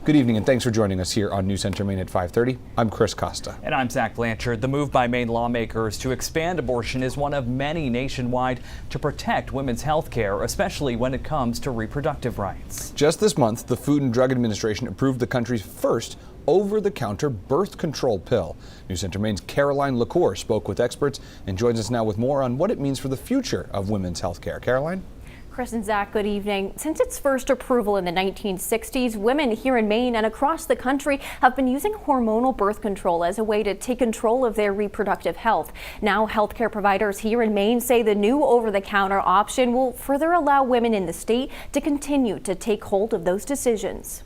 Good evening and thanks for joining us here on News Center Maine at 5:30. I'm Chris Costa. And I'm Zach Blanchard. The move by Maine lawmakers to expand abortion is one of many nationwide to protect women's health care, especially when it comes to reproductive rights. Just this month, the Food and Drug Administration approved the country's first over-the-counter birth control pill. News Center Maine's Caroline LaCour spoke with experts and joins us now with more on what it means for the future of women's health care. Caroline? Chris and Zach, good evening. Since its first approval in the 1960s, women here in Maine and across the country have been using hormonal birth control as a way to take control of their reproductive health. Now, healthcare providers here in Maine say the new over-the-counter option will further allow women in the state to continue to take hold of those decisions.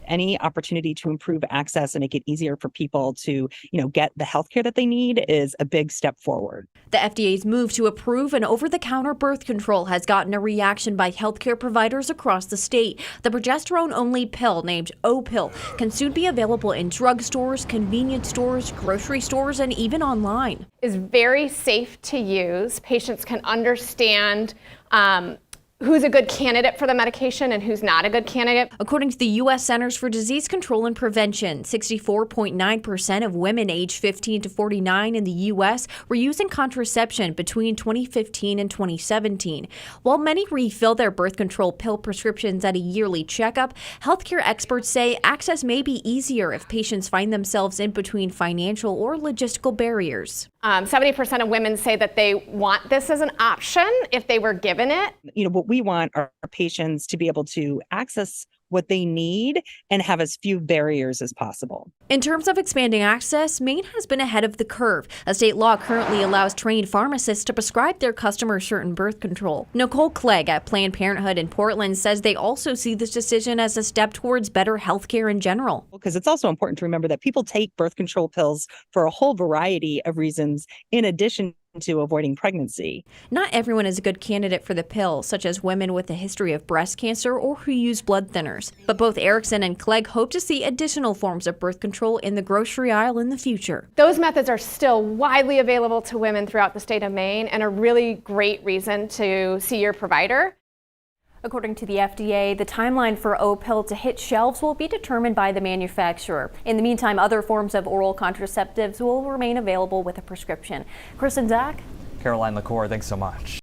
Any opportunity to improve access and make it easier for people to, get the health care that they need is a big step forward. The FDA's move to approve an over-the-counter birth control has gotten a reaction by healthcare providers across the state. The progesterone-only pill, named O-Pill, can soon be available in drugstores, convenience stores, grocery stores, and even online. Is very safe to use. Patients can understand who's a good candidate for the medication and who's not a good candidate. According to the U.S. Centers for Disease Control and Prevention, 64.9% of women aged 15 to 49 in the U.S. were using contraception between 2015 and 2017. While many refill their birth control pill prescriptions at a yearly checkup, healthcare experts say access may be easier if patients find themselves in between financial or logistical barriers. 70% of women say that they want this as an option if they were given it. What we want are patients to be able to access what they need and have as few barriers as possible. In terms of expanding access, Maine has been ahead of the curve. A state law currently allows trained pharmacists to prescribe their customers certain birth control. Nicole Clegg at Planned Parenthood in Portland says they also see this decision as a step towards better health care in general. Because it's also important to remember that people take birth control pills for a whole variety of reasons in addition to avoiding pregnancy. Not everyone is a good candidate for the pill, such as women with a history of breast cancer or who use blood thinners. But both Erickson and Clegg hope to see additional forms of birth control in the grocery aisle in the future. Those methods are still widely available to women throughout the state of Maine and a really great reason to see your provider. According to the FDA, the timeline for O-Pill to hit shelves will be determined by the manufacturer. In the meantime, other forms of oral contraceptives will remain available with a prescription. Chris and Zach? Caroline LaCour, thanks so much.